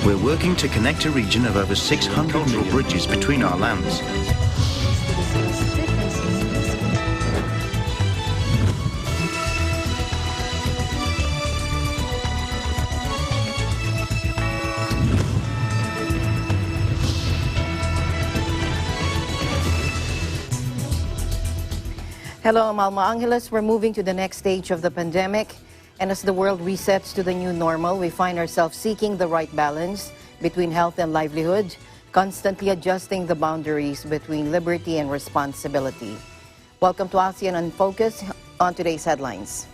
We're working to connect a region of over 600 more bridges between our lands. Hello, Malma Angeles. We're moving to the next stage of the pandemic. And as the world resets to the new normal, we find ourselves seeking the right balance between health and livelihood, constantly adjusting the boundaries between liberty and responsibility. Welcome to Asean on Focus. On today's headlines.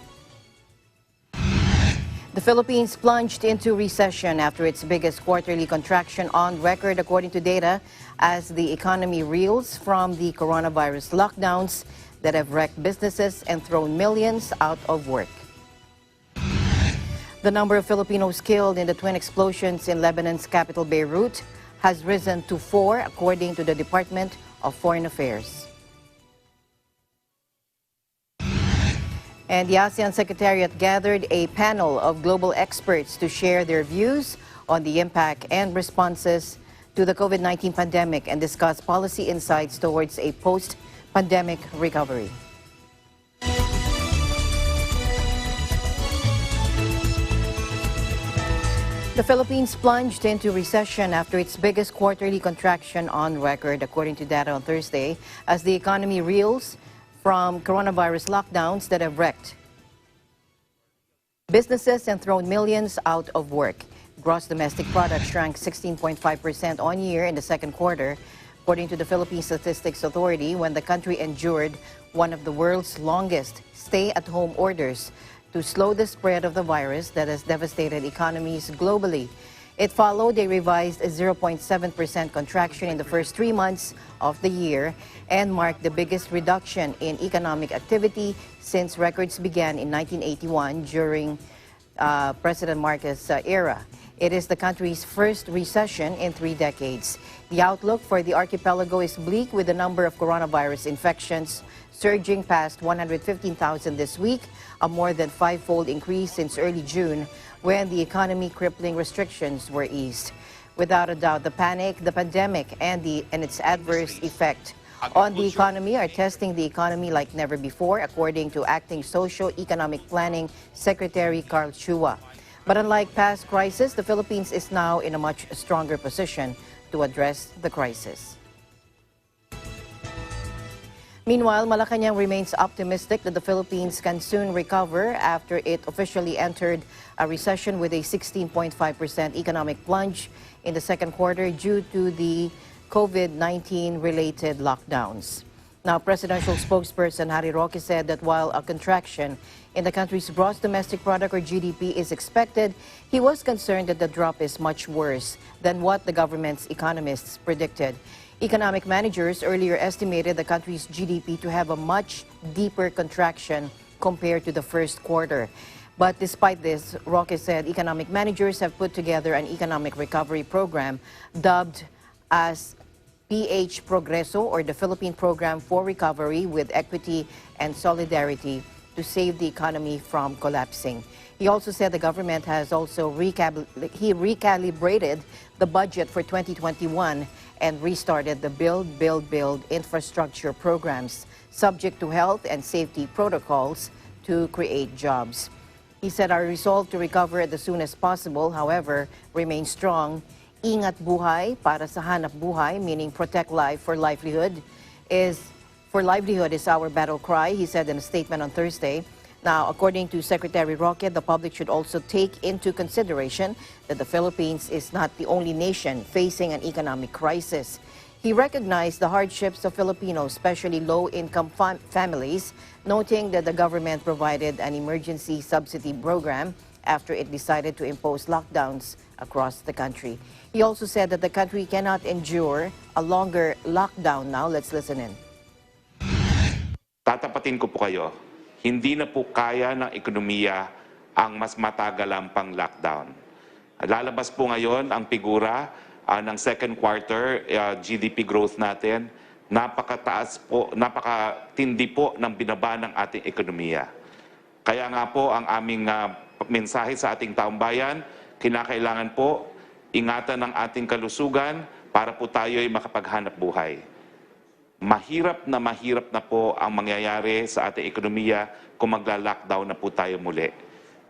The Philippines plunged into recession after its biggest quarterly contraction on record, according to data, as the economy reels from the coronavirus lockdowns that have wrecked businesses and thrown millions out of work. The number of Filipinos killed in the twin explosions in Lebanon's capital, Beirut, has risen to 4, according to the Department of Foreign Affairs. And the ASEAN Secretariat gathered a panel of global experts to share their views on the impact and responses to the COVID-19 pandemic and discuss policy insights towards a post-pandemic recovery. The Philippines plunged into recession after its biggest quarterly contraction on record, according to data on Thursday, as the economy reels from coronavirus lockdowns that have wrecked businesses and thrown millions out of work. Gross domestic product shrank 16.5% on year in the second quarter, according to the Philippine Statistics Authority, when the country endured one of the world's longest stay-at-home orders to slow the spread of the virus that has devastated economies globally. It followed a revised 0.7% contraction in the first 3 months of the year and marked the biggest reduction in economic activity since records began in 1981 during President Marcos' era. It is the country's first recession in 3 decades. The outlook for the archipelago is bleak, with the number of coronavirus infections surging past 115,000 this week, a more than 5-fold increase since early June, when the economy-crippling restrictions were eased. Without a doubt, the panic, the pandemic, and its adverse effect on the economy are testing the economy like never before, according to Acting Socio-Economic Planning Secretary Carl Chua. But unlike past crises, the Philippines is now in a much stronger position to address the crisis. Meanwhile, Malacanang remains optimistic that the Philippines can soon recover after it officially entered a recession with a 16.5% economic plunge in the second quarter due to the COVID-19 related lockdowns. Now, presidential spokesperson Harry Roque said that while a contraction in the country's gross domestic product, or GDP, is expected, he was concerned that the drop is much worse than what the government's economists predicted. Economic managers earlier estimated the country's GDP to have a much deeper contraction compared to the first quarter. But despite this, Roque said economic managers have put together an economic recovery program dubbed as PH Progreso, or the Philippine Program for Recovery with Equity and Solidarity, to save the economy from collapsing. He also said the government has also recalibrated the budget for 2021 and restarted the Build infrastructure programs, subject to health and safety protocols, to create jobs. He said our resolve to recover as soon as possible, however, remains strong. Ingat buhay para sa hanap buhay, meaning protect life for livelihood, is our battle cry, he said in a statement on Thursday. Now, according to Secretary Roque, the public should also take into consideration that the Philippines is not the only nation facing an economic crisis. He recognized the hardships of Filipinos, especially low-income families, noting that the government provided an emergency subsidy program after it decided to impose lockdowns across the country. He also said that the country cannot endure a longer lockdown now. Let's listen in. Tatapatin ko po kayo, hindi na po kaya ng ekonomiya ang mas matagalang pang lockdown. Lalabas po ngayon ang figura ng second quarter GDP growth natin. Napakataas po, napakatindi po ng binaba ng ating ekonomiya. Kaya nga po ang aming mensahe sa ating taong bayan, kinakailangan po ingatan ang ating kalusugan para po tayo ay makapaghanap buhay. Mahirap na po ang mangyayari sa ating ekonomiya kung magla-lockdown na po tayo muli.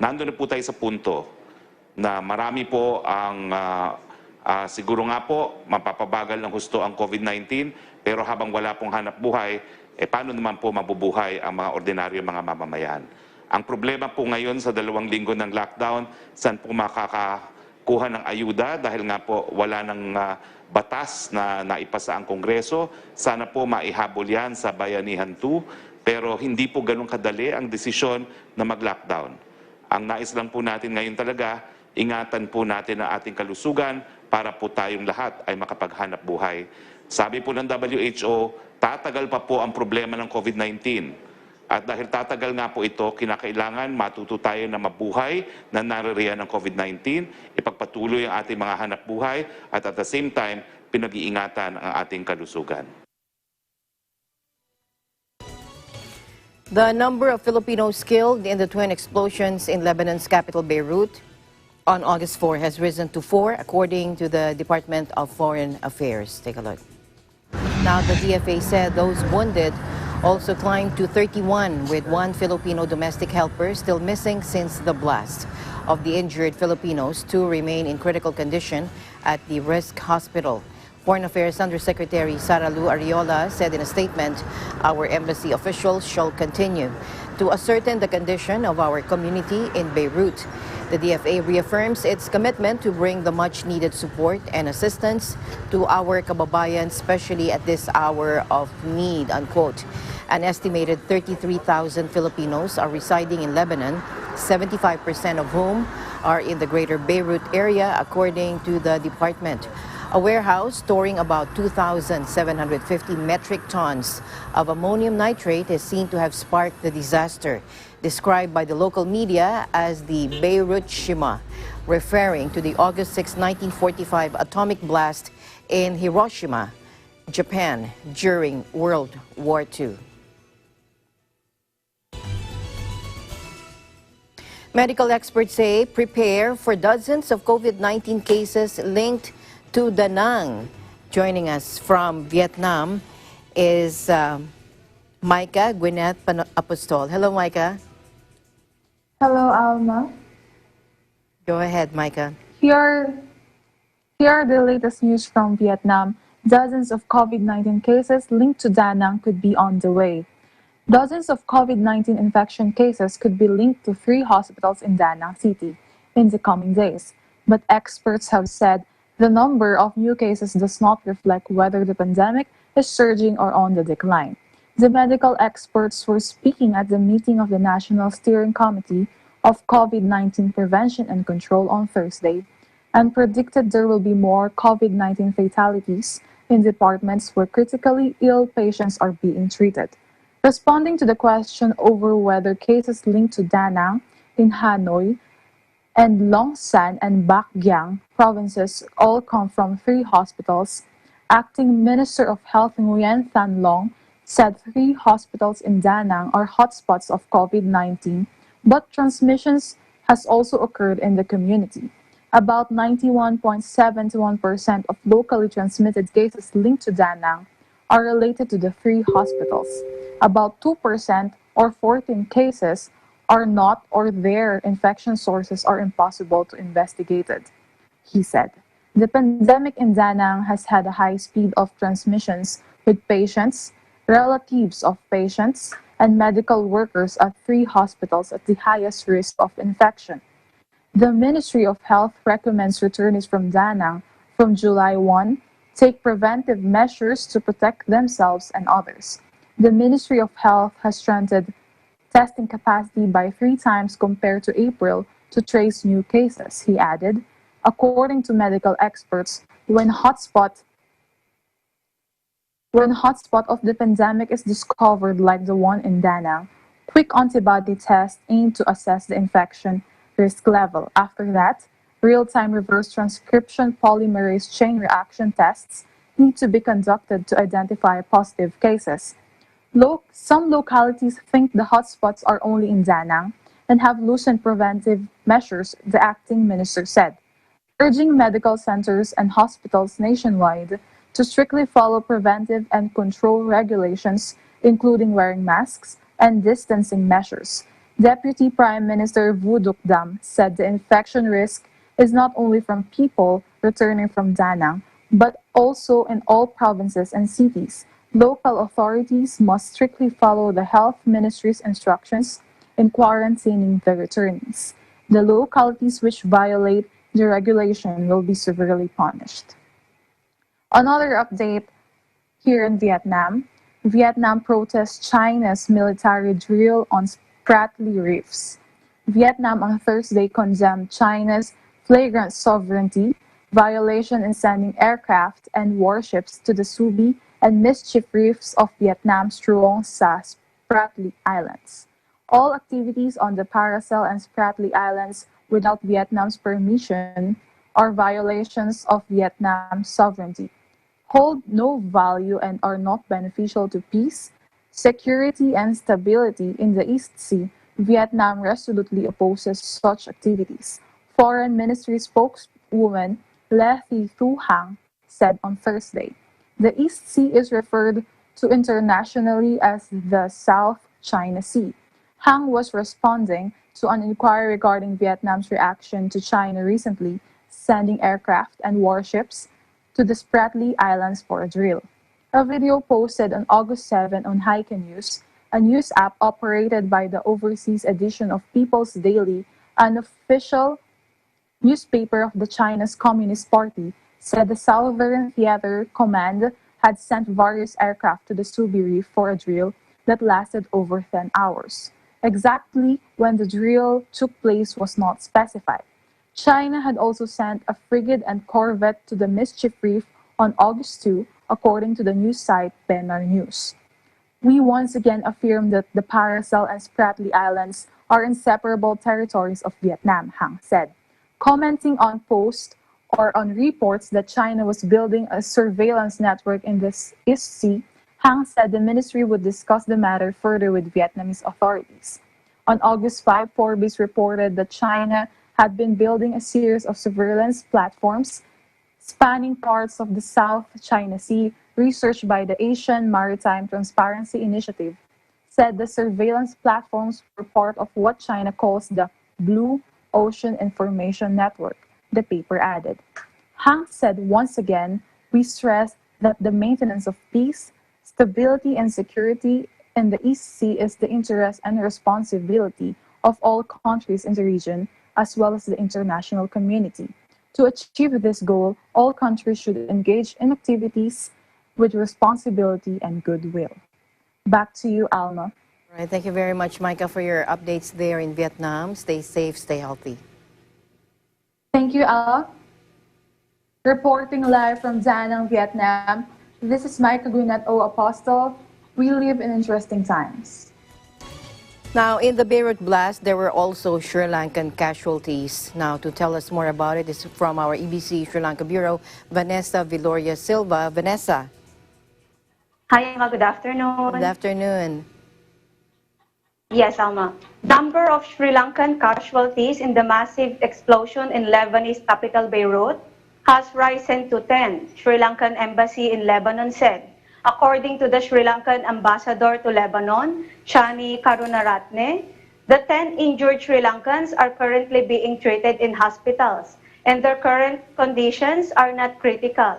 Nandun na po tayo sa punto na marami po ang siguro nga po mapapabagal ng husto ang COVID-19, pero habang wala pong hanap buhay, paano naman po mabubuhay ang mga ordinaryo mga mamamayan? Ang problema po ngayon sa 2 linggo ng lockdown, saan po makakakuha ng ayuda dahil nga po wala ng batas na naipasa ang Kongreso. Sana po maihabol yan sa Bayanihan 2, pero hindi po ganun kadali ang desisyon na mag-lockdown. Ang nais lang po natin ngayon talaga, ingatan po natin ang ating kalusugan para po tayong lahat ay makapaghanap buhay. Sabi po ng WHO, tatagal pa po ang problema ng COVID-19. At dahil tatagal nga po ito, kinakailangan matuto tayo na mabuhay na naririyan ng COVID-19, ipagpatuloy ang ating mga hanap buhay at the same time, pinag-iingatan ang ating kalusugan. The number of Filipinos killed in the twin explosions in Lebanon's capital Beirut on August 4 has risen to 4, according to the Department of Foreign Affairs. Take a look. Now, the DFA said those wounded also climbed to 31, with 1 Filipino domestic helper still missing since the blast. Of the injured Filipinos, 2 remain in critical condition at the Risk Hospital. Foreign Affairs Undersecretary Sara Lu Ariola said in a statement, our embassy officials shall continue to ascertain the condition of our community in Beirut. The DFA reaffirms its commitment to bring the much-needed support and assistance to our kababayan, especially at this hour of need, unquote. An estimated 33,000 Filipinos are residing in Lebanon, 75% of whom are in the greater Beirut area, according to the department. A warehouse storing about 2,750 metric tons of ammonium nitrate is seen to have sparked the disaster, described by the local media as the Beirut Shima, referring to the August 6, 1945 atomic blast in Hiroshima, Japan, during World War II. Medical experts say prepare for dozens of COVID-19 cases linked to Da Nang. Joining us from Vietnam is Micah Gwyneth Apostol. Hello, Micah. Hello, Alma. Go ahead, Micah. Here are the latest news from Vietnam. Dozens of COVID-19 cases linked to Da Nang could be on the way. Dozens of COVID-19 infection cases could be linked to 3 hospitals in Da Nang City in the coming days. But experts have said the number of new cases does not reflect whether the pandemic is surging or on the decline. The medical experts were speaking at the meeting of the National Steering Committee of COVID-19 Prevention and Control on Thursday and predicted there will be more COVID-19 fatalities in departments where critically ill patients are being treated. Responding to the question over whether cases linked to Da Nang in Hanoi and Long San and Bac Giang provinces all come from 3 hospitals, Acting Minister of Health Nguyen Than Long said 3 hospitals in Da Nang are hotspots of COVID-19, but transmissions has also occurred in the community. About 91.71% of locally transmitted cases linked to Da Nang are related to the 3 hospitals. About 2% or 14 cases are not, or their infection sources are impossible to investigate, he said. The pandemic in Da Nang has had a high speed of transmissions with patients, relatives of patients, and medical workers at 3 hospitals at the highest risk of infection. The Ministry of Health recommends returnees from Da Nang from July 1 take preventive measures to protect themselves and others. The Ministry of Health has strengthened testing capacity by 3 times compared to April to trace new cases, he added. According to medical experts, when hotspot of the pandemic is discovered like the one in Da Nang, quick antibody tests aim to assess the infection risk level. After that, real-time reverse transcription polymerase chain reaction tests need to be conducted to identify positive cases. Some localities think the hotspots are only in Da Nang and have loosened preventive measures, the acting minister said. urging medical centers and hospitals nationwide to strictly follow preventive and control regulations, including wearing masks and distancing measures. Deputy Prime Minister Dam said the infection risk is not only from people returning from Da Nang, but also in all provinces and cities. Local authorities must strictly follow the Health Ministry's instructions in quarantining the returnees. The localities which violate the regulation will be severely punished. Another update here in Vietnam. Vietnam protests China's military drill on Spratly Reefs. Vietnam on Thursday condemned China's flagrant sovereignty violation in sending aircraft and warships to the Subi and Mischief Reefs of Vietnam's Truong Sa Spratly Islands. All activities on the Paracel and Spratly Islands without Vietnam's permission are violations of Vietnam's sovereignty, hold no value and are not beneficial to peace, security, and stability in the East Sea. Vietnam resolutely opposes such activities. Foreign Ministry spokeswoman Le Thi Thu Hang said on Thursday. The East Sea is referred to internationally as the South China Sea. Hang was responding to an inquiry regarding Vietnam's reaction to China recently sending aircraft and warships to the Spratly Islands for a drill. A video posted on August 7 on Haika News, a news app operated by the overseas edition of People's Daily, an official newspaper of the China's Communist Party, said the Southern Theater Command had sent various aircraft to the Subi Reef for a drill that lasted over 10 hours. Exactly when the drill took place was not specified. China had also sent a frigate and corvette to the Mischief Reef on August 2, according to the news site Benar News. We once again affirm that the Paracel and Spratly Islands are inseparable territories of Vietnam, Hang said. Commenting on posts or on reports that China was building a surveillance network in the East Sea, Hang said the ministry would discuss the matter further with Vietnamese authorities. On August 5, Forbes reported that China had been building a series of surveillance platforms spanning parts of the South China Sea. Research by the Asian Maritime Transparency Initiative said the surveillance platforms were part of what China calls the Blue Ocean Information Network, the paper added. Hang said once again, we stress that the maintenance of peace, stability, and security in the East Sea is the interest and responsibility of all countries in the region, as well as the international community. To achieve this goal, all countries should engage in activities with responsibility and goodwill. Back to you, Alma. All right, thank you very much, Micah, for your updates there in Vietnam. Stay safe, stay healthy. Thank you, Alma. Reporting live from Da Nang, Vietnam, this is Micah Gwyneth O. Apostle. We live in interesting times. Now, in the Beirut blast, there were also Sri Lankan casualties. Now, to tell us more about it is from our EBC Sri Lanka Bureau, Vanessa Viloria Silva. Vanessa. Hi, Alma. Good afternoon. Good afternoon. Yes, Alma. Number of Sri Lankan casualties in the massive explosion in Lebanese capital Beirut has risen to 10, Sri Lankan embassy in Lebanon said. According to the Sri Lankan ambassador to Lebanon, Shani Karunaratne, the 10 injured Sri Lankans are currently being treated in hospitals, and their current conditions are not critical.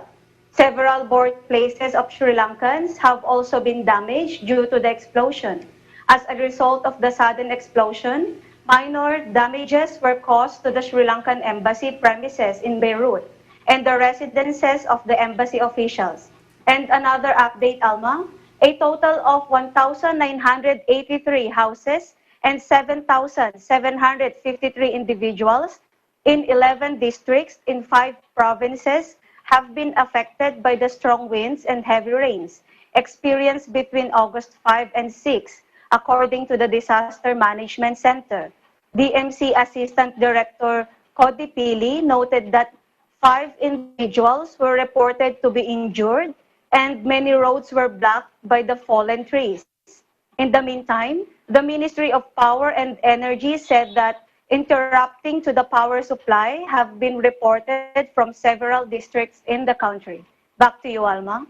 Several birthplaces of Sri Lankans have also been damaged due to the explosion. As a result of the sudden explosion, minor damages were caused to the Sri Lankan embassy premises in Beirut and the residences of the embassy officials. And another update, Alma, a total of 1,983 houses and 7,753 individuals in 11 districts in 5 provinces have been affected by the strong winds and heavy rains experienced between August 5 and 6, according to the Disaster Management Center. DMC Assistant Director Cody Pili noted that 5 individuals were reported to be injured and many roads were blocked by the fallen trees. In the meantime, the Ministry of Power and Energy said that interrupting to the power supply have been reported from several districts in the country. Back to you, Alma.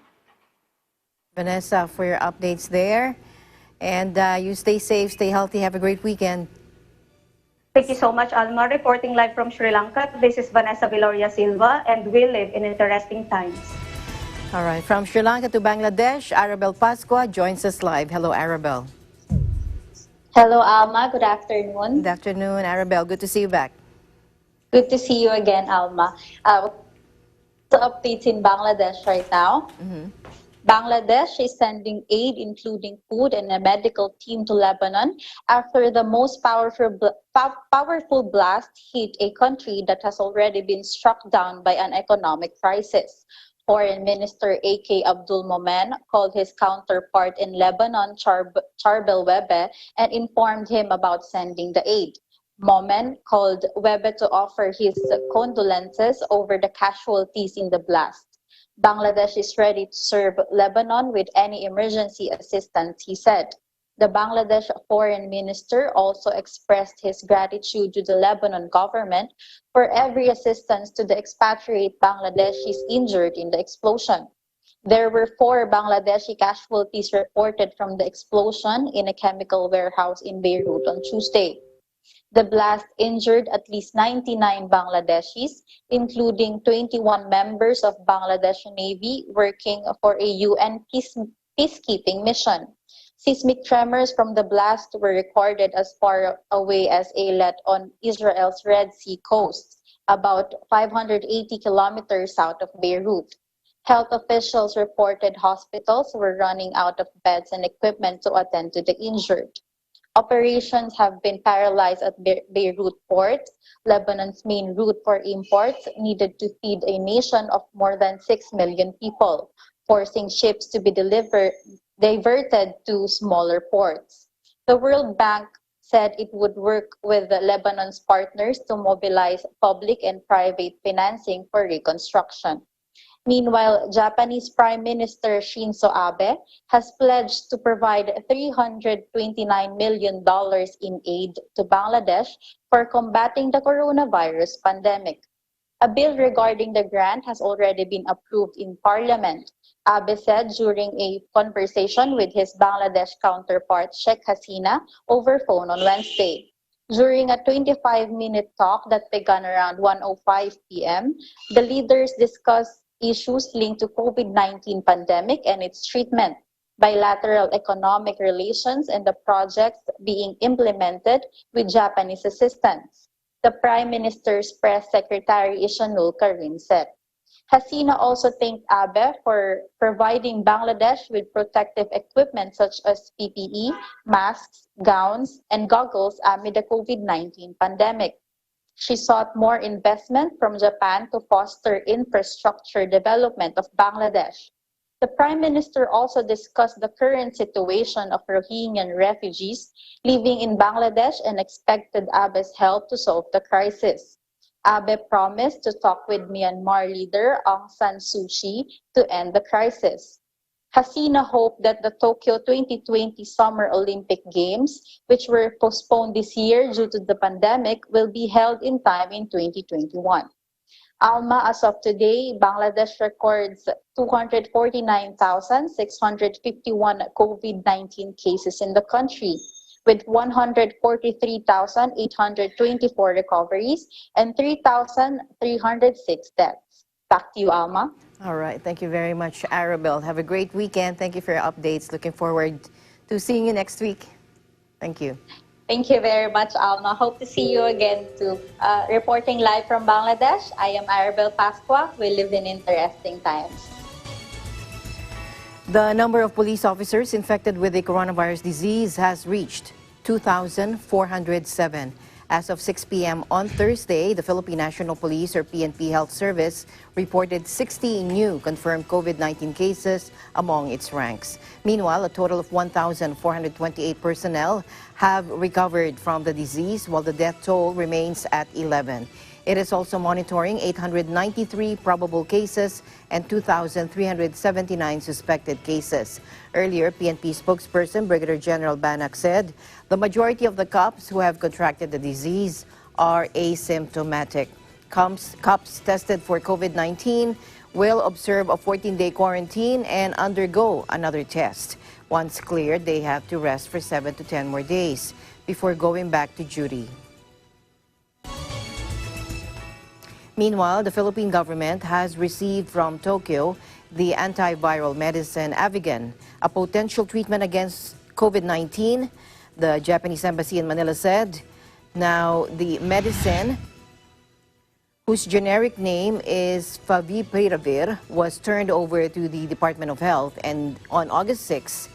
Vanessa, for your updates there. And you stay safe, stay healthy, have a great weekend. Thank you so much, Alma. Reporting live from Sri Lanka, this is Vanessa Viloria Silva, and we live in interesting times. All right, from Sri Lanka to Bangladesh, Arabel Pascua joins us live. Hello, Arabel. Hello, Alma. Good afternoon. Good afternoon, Arabel. Good to see you back. Good to see you again, Alma. The updates in Bangladesh right now. Bangladesh is sending aid, including food and a medical team, to Lebanon after the most powerful blast hit a country that has already been struck down by an economic crisis. Foreign Minister A.K. Abdul Momen called his counterpart in Lebanon, Charbel Webe, and informed him about sending the aid. Momen called Webe to offer his condolences over the casualties in the blast. Bangladesh is ready to serve Lebanon with any emergency assistance, he said. The Bangladesh foreign minister also expressed his gratitude to the Lebanon government for every assistance to the expatriate Bangladeshis injured in the explosion. There were 4 Bangladeshi casualties reported from the explosion in a chemical warehouse in Beirut on Tuesday. The blast injured at least 99 Bangladeshis, including 21 members of Bangladesh Navy working for a UN peacekeeping mission. Seismic tremors from the blast were recorded as far away as Eilat on Israel's Red Sea coast, about 580 kilometers south of Beirut. Health officials reported hospitals were running out of beds and equipment to attend to the injured. Operations have been paralyzed at Beirut port, Lebanon's main route for imports, needed to feed a nation of more than 6 million people, forcing ships to be diverted to smaller ports. The World Bank said it would work with Lebanon's partners to mobilize public and private financing for reconstruction. Meanwhile, Japanese Prime Minister Shinzo Abe has pledged to provide $329 million in aid to Bangladesh for combating the coronavirus pandemic. A bill regarding the grant has already been approved in Parliament, Abe said during a conversation with his Bangladesh counterpart Sheikh Hasina over phone on Wednesday. During a 25-minute talk that began around 1:05 p.m., the leaders discussed issues linked to COVID-19 pandemic and its treatment, bilateral economic relations, and the projects being implemented with Japanese assistance. The Prime Minister's Press Secretary Ishanul Karim said. Hasina also thanked Abe for providing Bangladesh with protective equipment such as PPE, masks, gowns, and goggles amid the COVID-19 pandemic. She sought more investment from Japan to foster infrastructure development of Bangladesh. The Prime Minister also discussed the current situation of Rohingyan refugees living in Bangladesh and expected Abe's help to solve the crisis. Abe promised to talk with Myanmar leader Aung San Suu Kyi to end the crisis. Hasina hoped that the Tokyo 2020 Summer Olympic Games, which were postponed this year due to the pandemic, will be held in time in 2021. Alma, as of today, Bangladesh records 249,651 COVID-19 cases in the country, with 143,824 recoveries and 3,306 deaths. Back to you, Alma. All right. Thank you very much, Arabel. Have a great weekend. Thank you for your updates. Looking forward to seeing you next week. Thank you. Thank you very much, Alma. Hope to see you again too. Reporting live from Bangladesh, I am Arabel Pascua. We live in interesting times. The number of police officers infected with the coronavirus disease has reached 2,407. As of 6 p.m. on Thursday, the Philippine National Police or PNP Health Service reported 60 new confirmed COVID-19 cases among its ranks. Meanwhile, a total of 1,428 personnel have recovered from the disease, while the death toll remains at 11. It is also monitoring 893 probable cases and 2,379 suspected cases. Earlier, PNP spokesperson Brigadier General Banak said the majority of the cops who have contracted the disease are asymptomatic. Cops tested for COVID-19 will observe a 14-day quarantine and undergo another test. Once cleared, they have to rest for 7 to 10 more days before going back to duty. Meanwhile, the Philippine government has received from Tokyo the antiviral medicine Avigan, a potential treatment against COVID-19. The Japanese embassy in Manila said, now the medicine, whose generic name is Favipiravir, was turned over to the Department of Health and on August 6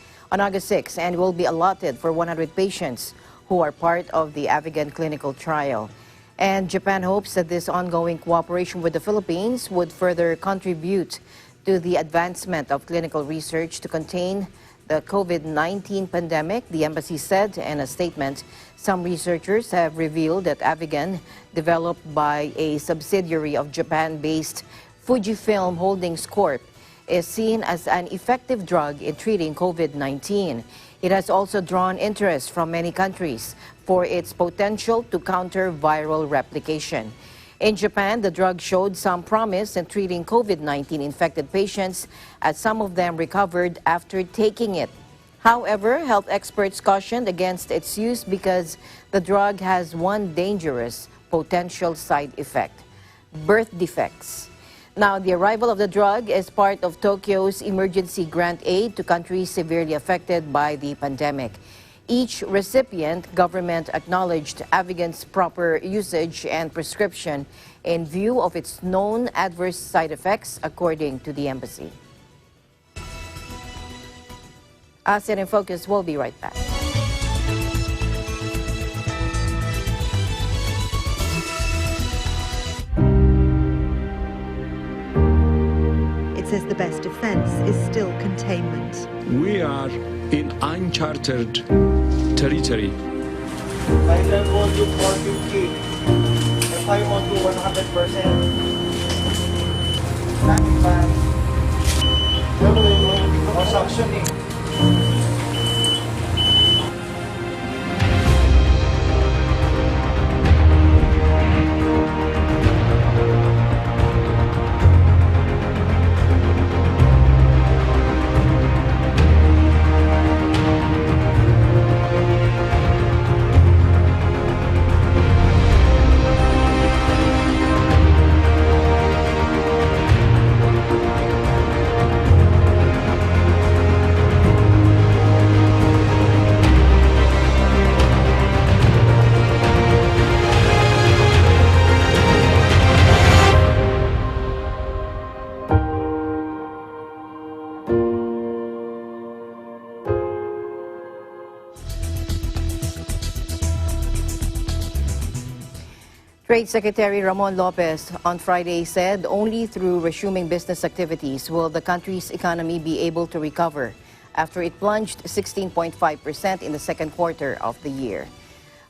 and will be allotted for 100 patients who are part of the Avigan clinical trial. And Japan hopes that this ongoing cooperation with the Philippines would further contribute to the advancement of clinical research to contain the COVID-19 pandemic, the embassy said in a statement. Some researchers have revealed that Avigan, developed by a subsidiary of Japan-based Fujifilm Holdings Corp., is seen as an effective drug in treating COVID-19. It has also drawn interest from many countries for its potential to counter viral replication. In Japan, the drug showed some promise in treating COVID-19 infected patients, as some of them recovered after taking it. However, health experts cautioned against its use because the drug has one dangerous potential side effect: birth defects. Now, the arrival of the drug is part of Tokyo's emergency grant aid to countries severely affected by the pandemic. Each recipient government acknowledged Avigan's proper usage and prescription in view of its known adverse side effects, according to the embassy. Asean in Focus will be right back. It says the best defense is still containment. We are in uncharted territory. Final volume 450. FI on to 100%. Traffic ban. Consumption eh. Trade Secretary Ramon Lopez on Friday said only through resuming business activities will the country's economy be able to recover after it plunged 16.5% in the second quarter of the year.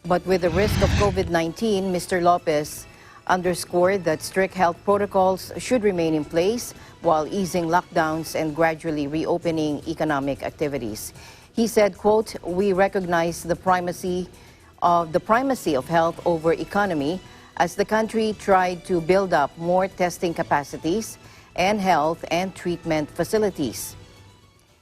But with the risk of COVID-19, Mr. Lopez underscored that strict health protocols should remain in place while easing lockdowns and gradually reopening economic activities. He said, quote, "We recognize the primacy of health over economy as the country tried to build up more testing capacities and health and treatment facilities."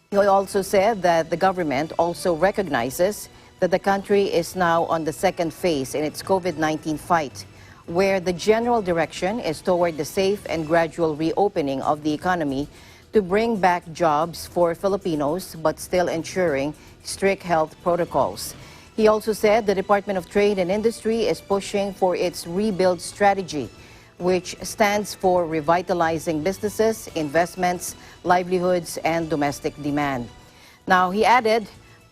He also said that the government also recognizes that the country is now on the second phase in its COVID-19 fight, where the general direction is toward the safe and gradual reopening of the economy to bring back jobs for Filipinos, but still ensuring strict health protocols. He also said the Department of Trade and Industry is pushing for its rebuild strategy, which stands for revitalizing businesses, investments, livelihoods, and domestic demand. Now, he added,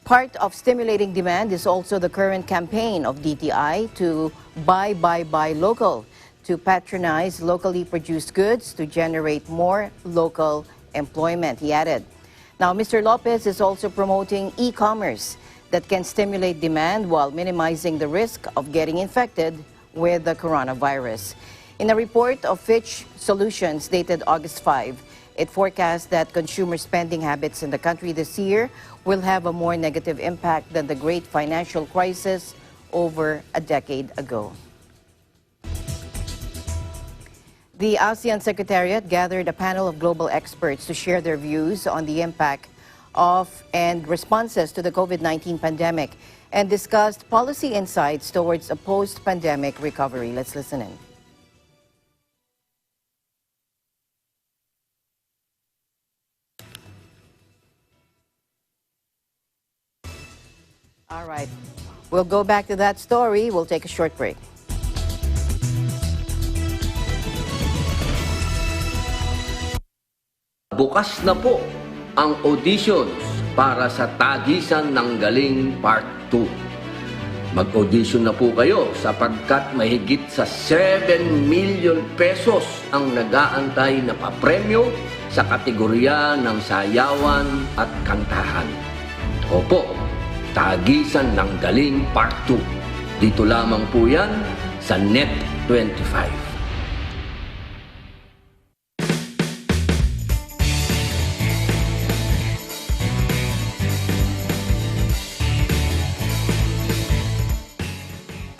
part of stimulating demand is also the current campaign of DTI to buy local, to patronize locally produced goods to generate more local employment, he added. Now, Mr. Lopez is also promoting e-commerce that can stimulate demand while minimizing the risk of getting infected with the coronavirus. In a report of Fitch Solutions dated August 5, it forecasts that consumer spending habits in the country this year will have a more negative impact than the great financial crisis over a decade ago. The ASEAN Secretariat gathered a panel of global experts to share their views on the impact of and responses to the COVID-19 pandemic and discussed policy insights towards a post-pandemic recovery. Let's listen in. All right. We'll go back to that story. We'll take a short break. Bukas na po ang auditions para sa Tagisan ng Galing Part 2. Mag-audition na po kayo sapagkat mahigit sa 7 million pesos ang nag-aantay na papremyo sa kategorya ng sayawan at kantahan. Opo, Tagisan ng Galing Part 2. Dito lamang po yan sa Net 25.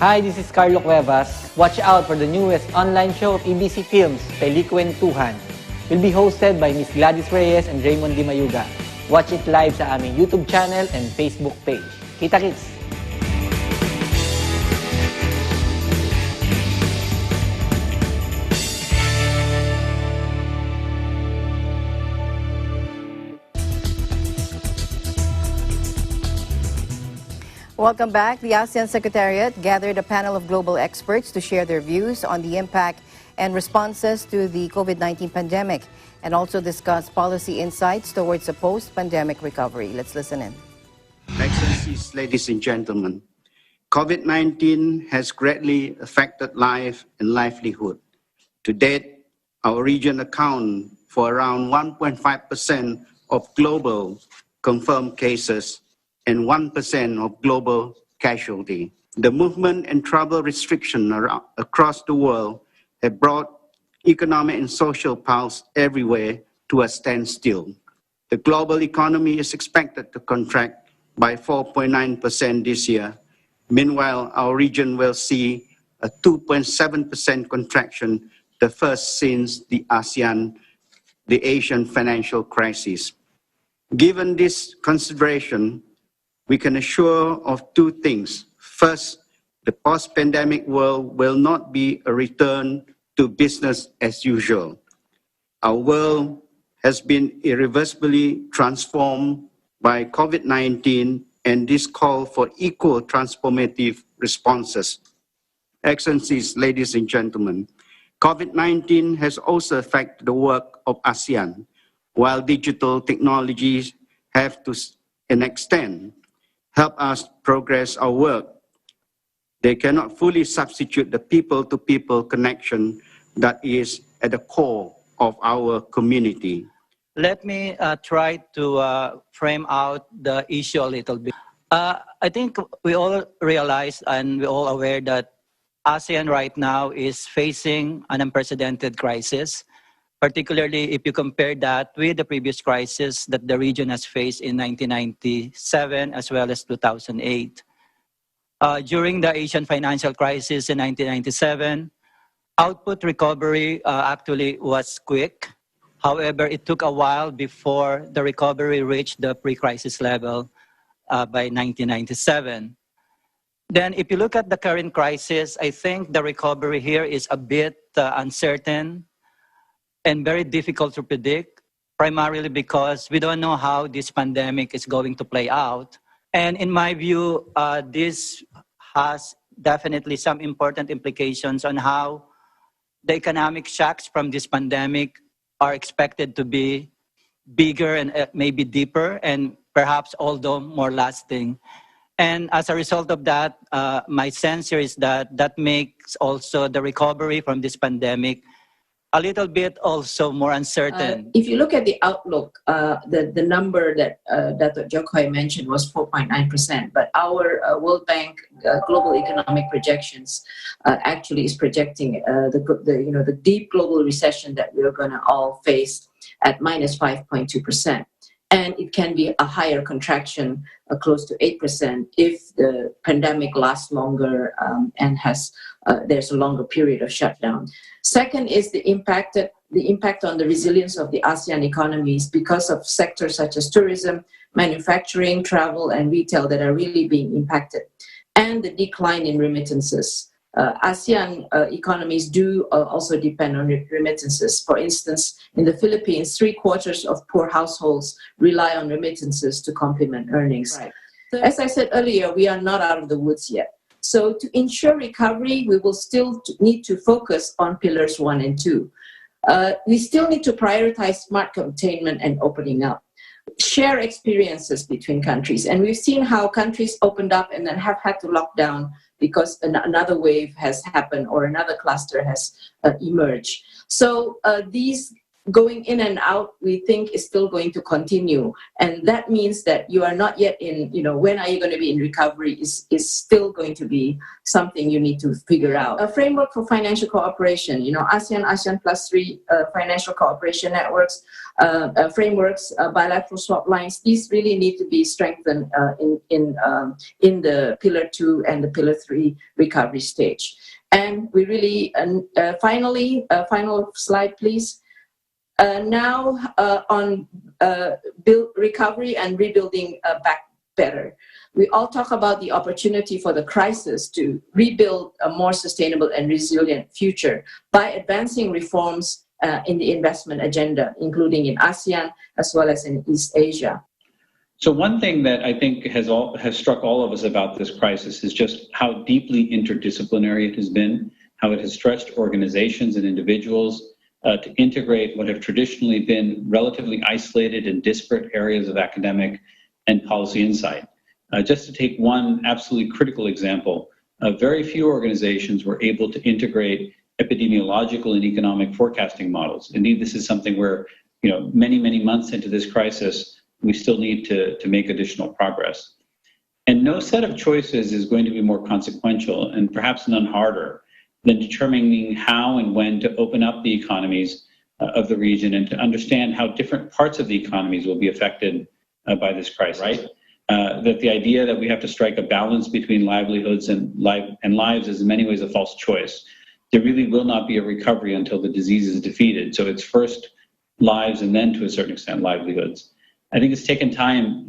Hi, this is Carlo Cuevas. Watch out for the newest online show of EBC Films, Pelikwentuhan. Will be hosted by Miss Gladys Reyes and Raymond Di Mayuga. Watch it live sa aming YouTube channel and Facebook page. Kita-kits! Welcome back. The ASEAN Secretariat gathered a panel of global experts to share their views on the impact and responses to the COVID-19 pandemic and also discuss policy insights towards a post-pandemic recovery. Let's listen in. Excellencies, ladies and gentlemen, COVID-19 has greatly affected life and livelihood. To date, our region accounts for around 1.5% of global confirmed cases and 1% of global casualty. The movement and travel restrictions across the world have brought economic and social pulse everywhere to a standstill. The global economy is expected to contract by 4.9% this year. Meanwhile, our region will see a 2.7% contraction, the first since the Asian financial crisis. Given this consideration, we can assure of two things. First, the post-pandemic world will not be a return to business as usual. Our world has been irreversibly transformed by COVID-19, and this call for equal transformative responses. Excellencies, ladies and gentlemen, COVID-19 has also affected the work of ASEAN. While digital technologies have to an extent help us progress our work, they cannot fully substitute the people-to-people connection that is at the core of our community. Let me try to frame out the issue a little bit. I think we all realize and we're all aware that ASEAN right now is facing an unprecedented crisis, particularly if you compare that with the previous crisis that the region has faced in 1997 as well as 2008. During the Asian financial crisis in 1997, output recovery actually was quick. However, it took a while before the recovery reached the pre-crisis level by 1997. Then if you look at the current crisis, I think the recovery here is a bit uncertain and very difficult to predict, primarily because we don't know how this pandemic is going to play out. And in my view, this has definitely some important implications on how the economic shocks from this pandemic are expected to be bigger and maybe deeper and perhaps although more lasting. And as a result of that, my sense here is that that makes also the recovery from this pandemic a little bit also more uncertain. If you look at the outlook, the number that Dr. Jokoy mentioned was 4.9%, but our World Bank global economic projections actually is projecting the deep global recession that we're going to all face at minus 5.2%. and it can be a higher contraction, close to 8%, if the pandemic lasts longer and there's a longer period of shutdown. Second is the impact on the resilience of the ASEAN economies because of sectors such as tourism, manufacturing, travel, and retail that are really being impacted, and the decline in remittances. ASEAN economies do also depend on remittances. For instance, in the Philippines, 3/4 of poor households rely on remittances to complement earnings. Right. So, as I said earlier, we are not out of the woods yet. So to ensure recovery, we will still need to focus on pillars 1 and 2. We still need to prioritize smart containment and opening up, share experiences between countries. And we've seen how countries opened up and then have had to lock down because another wave has happened or another cluster has emerged. So these going in and out, we think, is still going to continue. And that means that you are not yet in, when are you going to be in recovery is still going to be something you need to figure out. A framework for financial cooperation, ASEAN, ASEAN plus 3 financial cooperation networks, frameworks, bilateral swap lines, these really need to be strengthened in the Pillar 2 and the Pillar 3 recovery stage. And we really, finally, final slide, please. Now on build recovery and rebuilding back better. We all talk about the opportunity for the crisis to rebuild a more sustainable and resilient future by advancing reforms in the investment agenda, including in ASEAN as well as in East Asia. So one thing that I think has struck all of us about this crisis is just how deeply interdisciplinary it has been, how it has stretched organizations and individuals to integrate what have traditionally been relatively isolated and disparate areas of academic and policy insight. Just to take one absolutely critical example, very few organizations were able to integrate epidemiological and economic forecasting models. Indeed, this is something where, many, many months into this crisis, we still need to make additional progress. And no set of choices is going to be more consequential, and perhaps none harder, than determining how and when to open up the economies of the region and to understand how different parts of the economies will be affected by this crisis. Right? That the idea that we have to strike a balance between livelihoods and lives is in many ways a false choice. There really will not be a recovery until the disease is defeated. So it's first lives and then, to a certain extent, livelihoods. I think it's taken time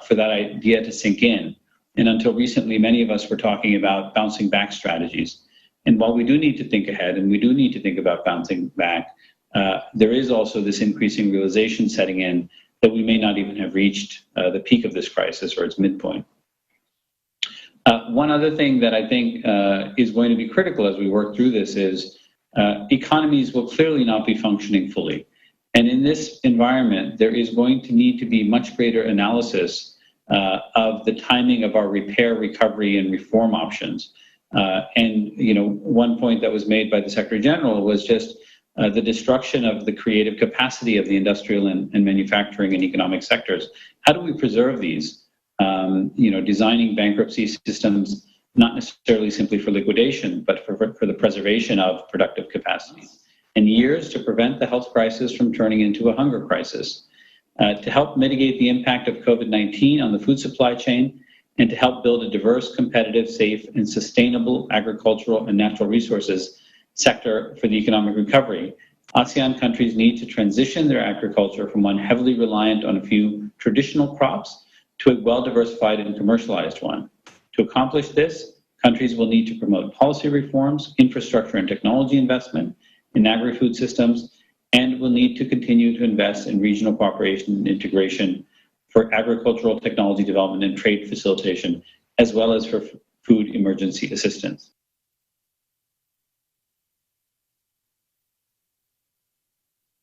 for that idea to sink in. And until recently, many of us were talking about bouncing back strategies. And while we do need to think ahead and we do need to think about bouncing back, there is also this increasing realization setting in that we may not even have reached the peak of this crisis or its midpoint. One other thing that I think is going to be critical as we work through this is economies will clearly not be functioning fully. And in this environment, there is going to need to be much greater analysis of the timing of our repair, recovery, and reform options. And one point that was made by the Secretary General was just the destruction of the creative capacity of the industrial and manufacturing and economic sectors. How do we preserve these? Designing bankruptcy systems, not necessarily simply for liquidation, but for the preservation of productive capacities. And years to prevent the health crisis from turning into a hunger crisis. To help mitigate the impact of COVID-19 on the food supply chain, and to help build a diverse, competitive, safe, and sustainable agricultural and natural resources sector for the economic recovery. ASEAN countries need to transition their agriculture from one heavily reliant on a few traditional crops to a well-diversified and commercialized one. To accomplish this, countries will need to promote policy reforms, infrastructure and technology investment in agri-food systems, and will need to continue to invest in regional cooperation and integration for agricultural technology development and trade facilitation, as well as for food emergency assistance.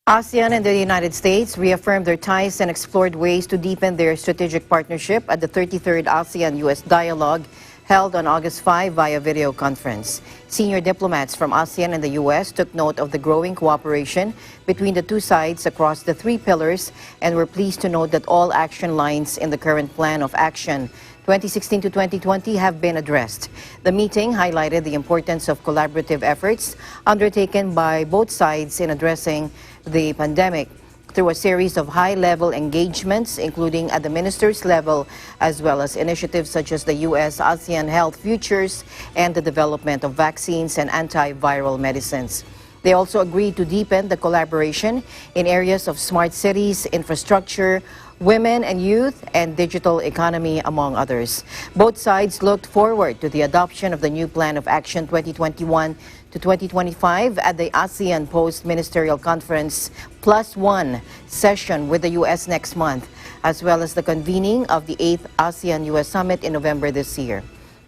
ASEAN and the United States reaffirmed their ties and explored ways to deepen their strategic partnership at the 33rd ASEAN-US Dialogue held on August 5 via video conference. Senior diplomats from ASEAN and the U.S. took note of the growing cooperation between the two sides across the 3 pillars and were pleased to note that all action lines in the current plan of action 2016 to 2020 have been addressed. The meeting highlighted the importance of collaborative efforts undertaken by both sides in addressing the pandemic, through a series of high-level engagements, including at the ministers' level, as well as initiatives such as the U.S.-ASEAN Health Futures and the development of vaccines and antiviral medicines. They also agreed to deepen the collaboration in areas of smart cities, infrastructure, women and youth, and digital economy, among others. Both sides looked forward to the adoption of the new Plan of Action 2021 to 2025 at the ASEAN Post-Ministerial Conference +1 session with the U.S. next month, as well as the convening of the 8th ASEAN-U.S. Summit in November this year.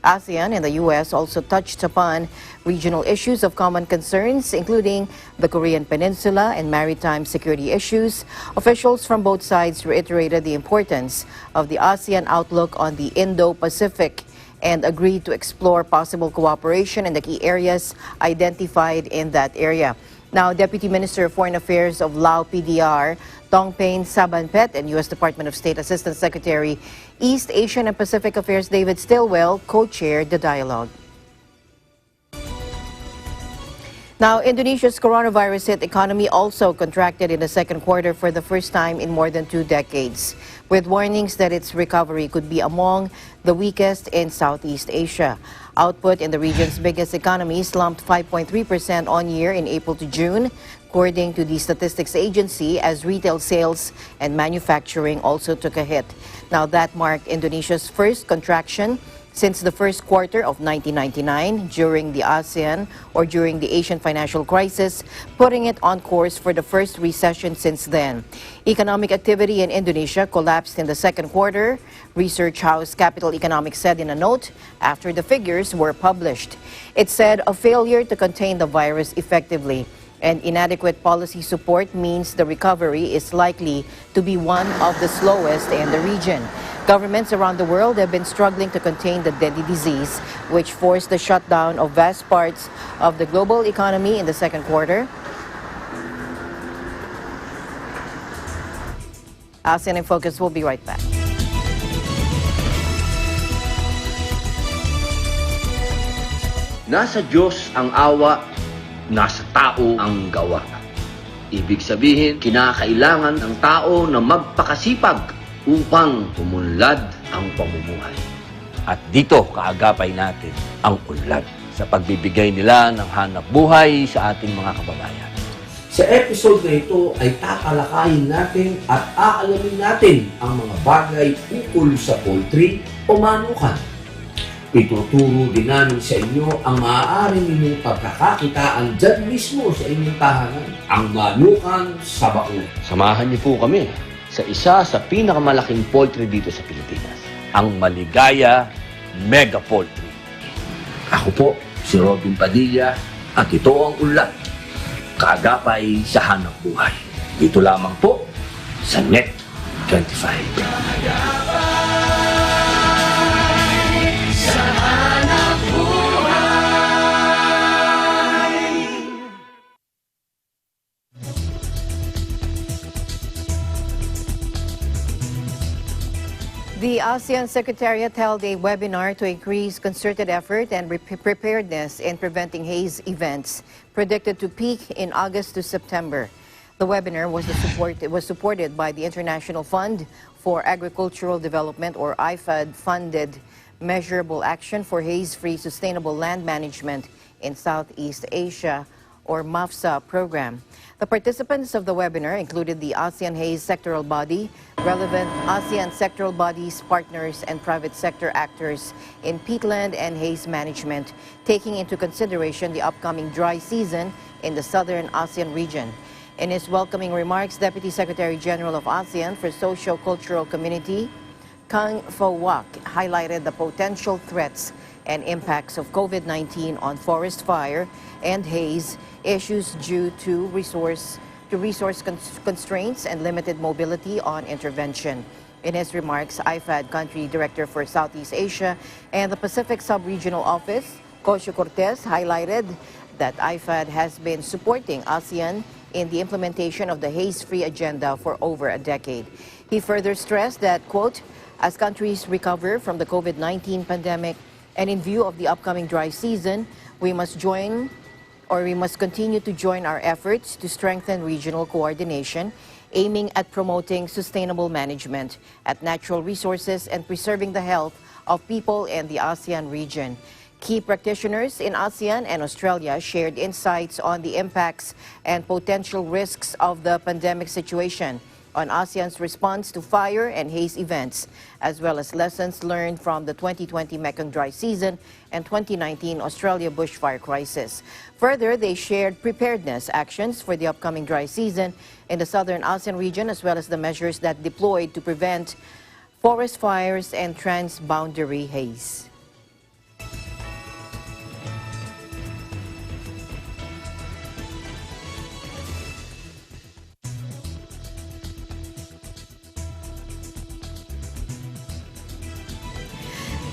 ASEAN and the U.S. also touched upon regional issues of common concerns, including the Korean Peninsula and maritime security issues. Officials from both sides reiterated the importance of the ASEAN outlook on the Indo-Pacific and agreed to explore possible cooperation in the key areas identified in that area. Now, Deputy Minister of Foreign Affairs of Lao PDR, Tongpain Sabanpet, and U.S. Department of State Assistant Secretary, East Asian and Pacific Affairs David Stilwell co-chaired the dialogue. Now, Indonesia's coronavirus-hit economy also contracted in the second quarter for the first time in more than 2 decades, with warnings that its recovery could be among the weakest in Southeast Asia. Output in the region's biggest economy slumped 5.3% on year in April to June, according to the Statistics Agency, as retail sales and manufacturing also took a hit. Now, that marked Indonesia's first contraction since the first quarter of 1999 during the Asian financial crisis, putting it on course for the first recession since then. Economic activity in Indonesia collapsed in the second quarter, Research House Capital Economics said in a note after the figures were published. It said a failure to contain the virus effectively and inadequate policy support means the recovery is likely to be one of the slowest in the region. Governments around the world have been struggling to contain the deadly disease, which forced the shutdown of vast parts of the global economy in the second quarter. ASEAN in Focus will be right back. Nasa Diyos ang awa, nasa tao ang gawa. Ibig sabihin, kinakailangan ng tao na magpakasipag upang umunlad ang pamumuhay. At dito kaagapay natin ang unlad sa pagbibigay nila ng hanap buhay sa ating mga kababayan. Sa episode na ito ay tatalakayin natin at aalamin natin ang mga bagay ukol sa poultry o manukan. Ituturo din namin sa inyo ang maaari ninyong pagkakakitaan dyan mismo sa inyong tahanan, ang manukan sa bakul. Samahan niyo po kami sa isa sa pinakamalaking poultry dito sa Pilipinas, ang Maligaya Mega Poultry. Ako po, si Robin Padilla, at ito ang ulat, kaagapay sa hanap buhay. Dito lamang po sa Net 25. The ASEAN Secretariat held a webinar to increase concerted effort and preparedness in preventing haze events, predicted to peak in August to September. The webinar was supported by the International Fund for Agricultural Development, or IFAD-funded Measurable Action for Haze-Free Sustainable Land Management in Southeast Asia, or MAFSA program. The participants of the webinar included the ASEAN Haze Sectoral Body, relevant ASEAN sectoral bodies, partners, and private sector actors in peatland and haze management, taking into consideration the upcoming dry season in the southern ASEAN region. In his welcoming remarks, Deputy Secretary General of ASEAN for Socio-Cultural Community, Kang Fo-Wak, highlighted the potential threats and impacts of COVID-19 on forest fire and haze issues due to resource constraints and limited mobility on intervention. In his remarks, IFAD Country Director for Southeast Asia and the Pacific Sub-Regional Office, Cosio Cortez, highlighted that IFAD has been supporting ASEAN in the implementation of the haze-free agenda for over a decade. He further stressed that, quote, as countries recover from the COVID-19 pandemic and in view of the upcoming dry season, we must continue to join our efforts to strengthen regional coordination aiming at promoting sustainable management at natural resources and preserving the health of people in the ASEAN region. Key practitioners in ASEAN and Australia shared insights on the impacts and potential risks of the pandemic situation on ASEAN's response to fire and haze events, as well as lessons learned from the 2020 Mekong dry season and 2019 Australia bushfire crisis. Further, they shared preparedness actions for the upcoming dry season in the southern ASEAN region, as well as the measures that deployed to prevent forest fires and transboundary haze.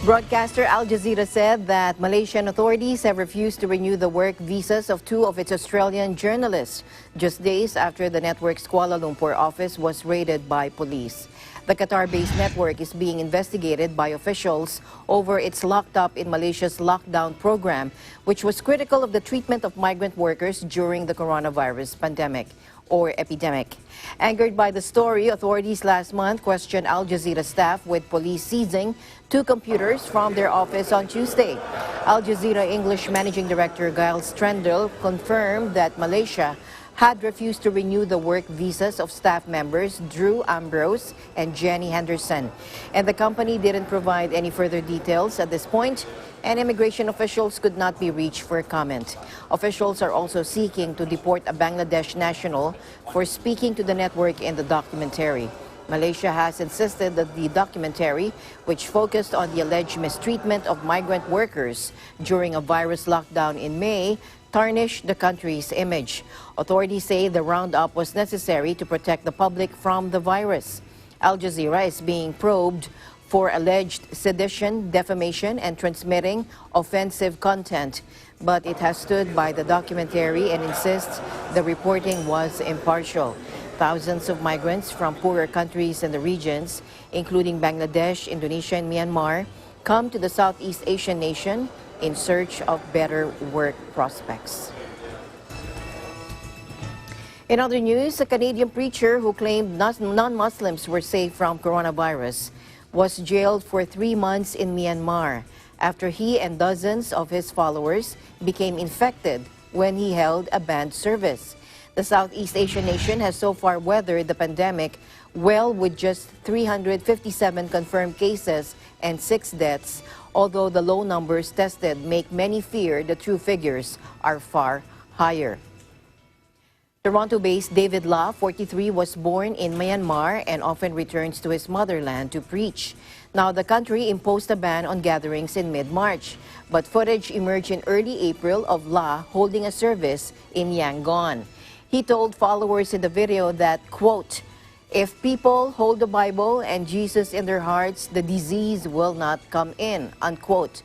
Broadcaster Al Jazeera said that Malaysian authorities have refused to renew the work visas of two of its Australian journalists, just days after the network's Kuala Lumpur office was raided by police. The Qatar-based network is being investigated by officials over its Locked Up in Malaysia's lockdown program, which was critical of the treatment of migrant workers during the coronavirus pandemic or epidemic. Angered by the story, authorities last month questioned Al Jazeera staff with police seizing two computers from their office on Tuesday. Al Jazeera English Managing Director Giles Trendle confirmed that Malaysia had refused to renew the work visas of staff members Drew Ambrose and Jenny Henderson. And the company didn't provide any further details at this point, and immigration officials could not be reached for comment. Officials are also seeking to deport a Bangladesh national for speaking to the network in the documentary. Malaysia has insisted that the documentary, which focused on the alleged mistreatment of migrant workers during a virus lockdown in May, tarnished the country's image. Authorities say the roundup was necessary to protect the public from the virus. Al Jazeera is being probed for alleged sedition, defamation, and transmitting offensive content, but it has stood by the documentary and insists the reporting was impartial. Thousands of migrants from poorer countries in the regions, including Bangladesh, Indonesia, and Myanmar, come to the Southeast Asian nation in search of better work prospects. In other news, a Canadian preacher who claimed non-Muslims were safe from coronavirus was jailed for 3 months in Myanmar after he and dozens of his followers became infected when he held a banned service. The Southeast Asian nation has so far weathered the pandemic well with just 357 confirmed cases and 6 deaths, although the low numbers tested make many fear the true figures are far higher. Toronto-based David La, 43, was born in Myanmar and often returns to his motherland to preach. Now, the country imposed a ban on gatherings in mid-March, but footage emerged in early April of La holding a service in Yangon. He told followers in the video that, quote, "If people hold the Bible and Jesus in their hearts, the disease will not come in," unquote.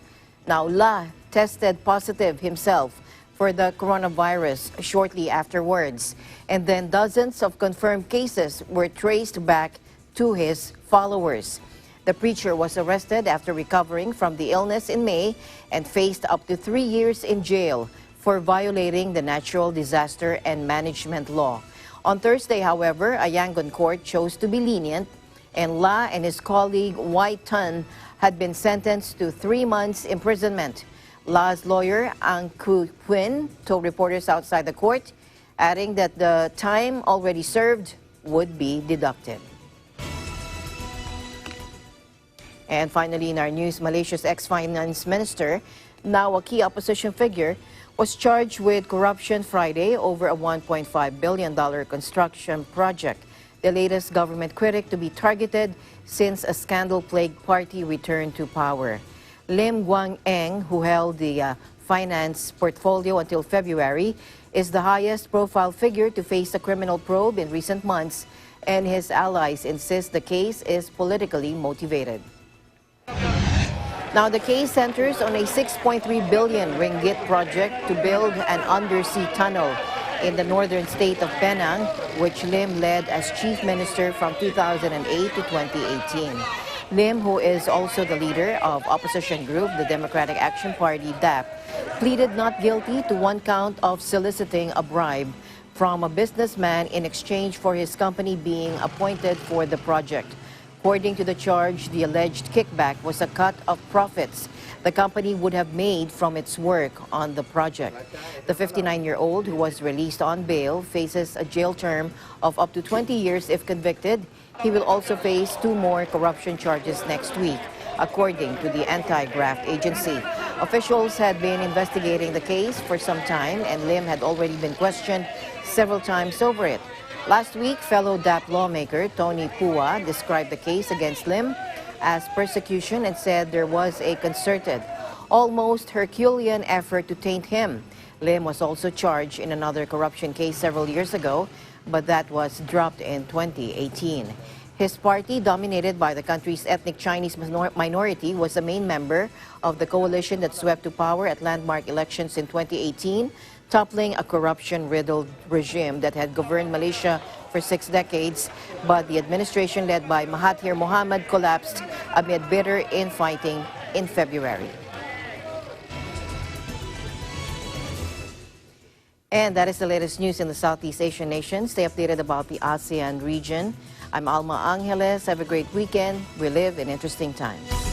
Now, La tested positive himself for the coronavirus shortly afterwards, and then dozens of confirmed cases were traced back to his followers. The preacher was arrested after recovering from the illness in May and faced up to 3 years in jail for violating the Natural Disaster and Management Law. On Thursday, however, a Yangon court chose to be lenient, and La and his colleague Wai Tun had been sentenced to 3 months imprisonment. La's lawyer, Ang Koo Quinn, told reporters outside the court, adding that the time already served would be deducted. And finally, in our news, Malaysia's ex-finance minister, now a key opposition figure, was charged with corruption Friday over a $1.5 billion construction project, the latest government critic to be targeted since a scandal-plagued party returned to power. Lim Guang Eng, who held the finance portfolio until February, is the highest-profile figure to face a criminal probe in recent months, and his allies insist the case is politically motivated. Now, the case centers on a 6.3 billion ringgit project to build an undersea tunnel in the northern state of Penang, which Lim led as chief minister from 2008 to 2018. Lim, who is also the leader of opposition group, the Democratic Action Party, DAP, pleaded not guilty to one count of soliciting a bribe from a businessman in exchange for his company being appointed for the project. According to the charge, the alleged kickback was a cut of profits the company would have made from its work on the project. The 59-year-old, who was released on bail, faces a jail term of up to 20 years if convicted. He will also face 2 more corruption charges next week, according to the anti-graft agency. Officials had been investigating the case for some time, and Lim had already been questioned several times over it. Last week, fellow DAP lawmaker Tony Pua described the case against Lim as persecution and said there was a concerted, almost Herculean effort to taint him. Lim was also charged in another corruption case several years ago, but that was dropped in 2018. His party, dominated by the country's ethnic Chinese minority, was a main member of the coalition that swept to power at landmark elections in 2018, toppling a corruption-riddled regime that had governed Malaysia for 6 decades. But the administration led by Mahathir Mohamad collapsed amid bitter infighting in February. And that is the latest news in the Southeast Asian nations. Stay updated about the ASEAN region. I'm Alma Angeles. Have a great weekend. We live in interesting times.